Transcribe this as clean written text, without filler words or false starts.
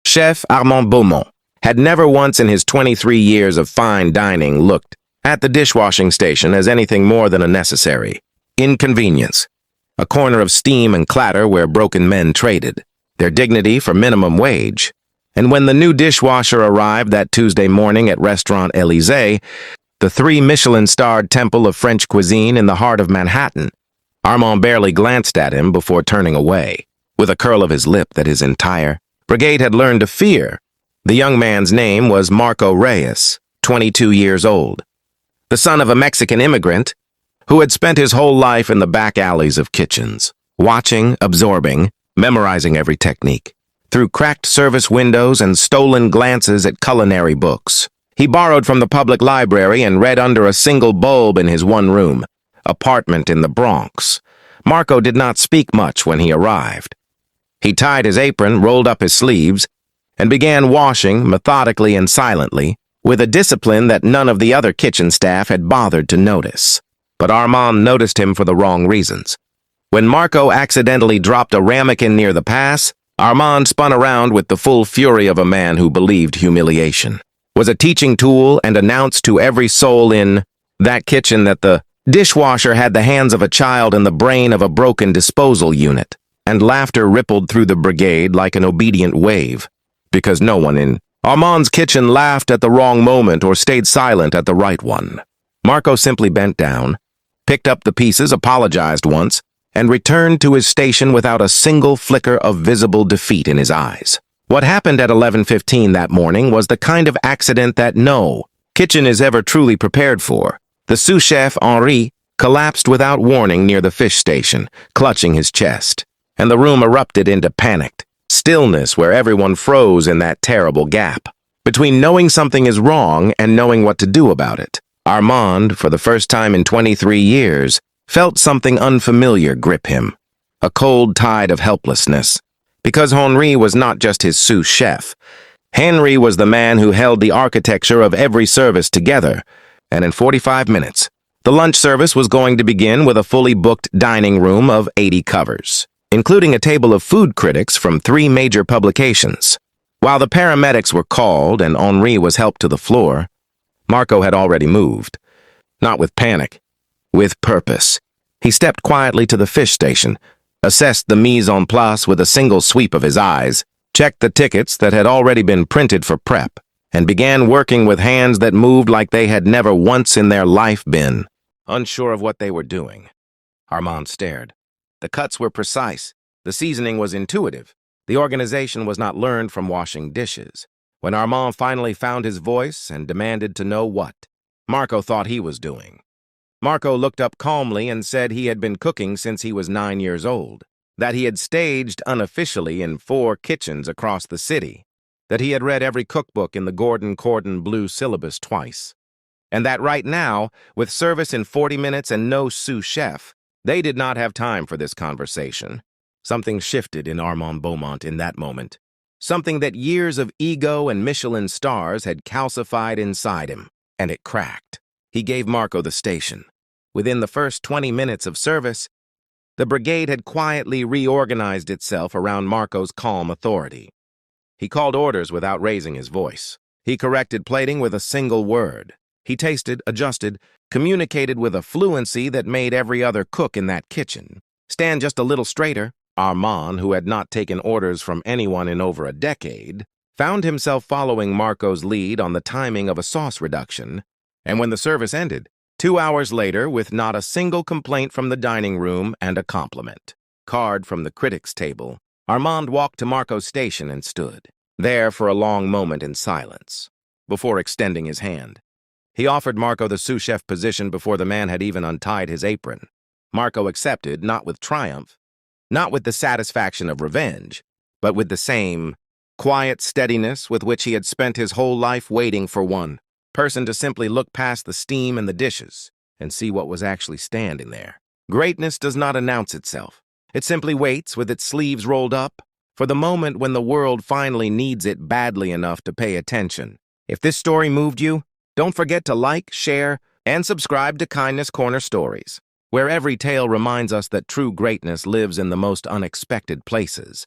Chef Armand Beaumont had never once in his 23 years of fine dining looked at the dishwashing station as anything more than a necessary inconvenience, a corner of steam and clatter where broken men traded their dignity for minimum wage. And when the new dishwasher arrived that Tuesday morning at Restaurant Élysée, the 3 Michelin-starred temple of French cuisine in the heart of Manhattan, Armand barely glanced at him before turning away, with a curl of his lip that his entire brigade had learned to fear. The young man's name was Marco Reyes, 22 years old, the son of a Mexican immigrant who had spent his whole life in the back alleys of kitchens, watching, absorbing, memorizing every technique. Through cracked service windows and stolen glances at culinary books, he borrowed from the public library and read under a single bulb in his one-room apartment in the Bronx. Marco did not speak much when he arrived. He tied his apron, rolled up his sleeves, and began washing methodically and silently, with a discipline that none of the other kitchen staff had bothered to notice. But Armand noticed him for the wrong reasons. When Marco accidentally dropped a ramekin near the pass, Armand spun around with the full fury of a man who believed humiliation was a teaching tool and announced to every soul in that kitchen that the dishwasher had the hands of a child and the brain of a broken disposal unit. And laughter rippled through the brigade like an obedient wave, because no one in Armand's kitchen laughed at the wrong moment or stayed silent at the right one. Marco simply bent down, picked up the pieces, apologized once, and returned to his station without a single flicker of visible defeat in his eyes. What happened at 11:15 that morning was the kind of accident that no kitchen is ever truly prepared for. The sous chef, Henri, collapsed without warning near the fish station, clutching his chest, and the room erupted into panicked stillness where everyone froze in that terrible gap between knowing something is wrong and knowing what to do about it. Armand, for the first time in 23 years, felt something unfamiliar grip him, a cold tide of helplessness. Because Henri was not just his sous chef. Henri was the man who held the architecture of every service together, and in 45 minutes, the lunch service was going to begin with a fully booked dining room of 80 covers, including a table of food critics from 3 major publications. While the paramedics were called and Henri was helped to the floor, Marco had already moved. Not with panic, with purpose. He stepped quietly to the fish station, assessed the mise en place with a single sweep of his eyes, checked the tickets that had already been printed for prep, and began working with hands that moved like they had never once in their life been unsure of what they were doing. Armand stared. The cuts were precise. The seasoning was intuitive. The organization was not learned from washing dishes. When Armand finally found his voice and demanded to know what Marco thought he was doing, Marco looked up calmly and said he had been cooking since he was 9 years old, that he had staged unofficially in 4 kitchens across the city, that he had read every cookbook in the Gordon Cordon Bleu syllabus twice, and that right now, with service in 40 minutes and no sous chef, they did not have time for this conversation. Something shifted in Armand Beaumont in that moment, something that years of ego and Michelin stars had calcified inside him, and it cracked. He gave Marco the station. Within the first 20 minutes of service, the brigade had quietly reorganized itself around Marco's calm authority. He called orders without raising his voice. He corrected plating with a single word. He tasted, adjusted, communicated with a fluency that made every other cook in that kitchen stand just a little straighter. Armand, who had not taken orders from anyone in over a decade, found himself following Marco's lead on the timing of a sauce reduction. And when the service ended, 2 hours later, with not a single complaint from the dining room and a compliment card from the critics' table, Armand walked to Marco's station and stood there for a long moment in silence, before extending his hand. He offered Marco the sous chef position before the man had even untied his apron. Marco accepted, not with triumph, not with the satisfaction of revenge, but with the same quiet steadiness with which he had spent his whole life waiting for one person to simply look past the steam and the dishes and see what was actually standing there. Greatness does not announce itself. It simply waits with its sleeves rolled up for the moment when the world finally needs it badly enough to pay attention. If this story moved you, don't forget to like, share, and subscribe to Kindness Corner Stories, where every tale reminds us that true greatness lives in the most unexpected places.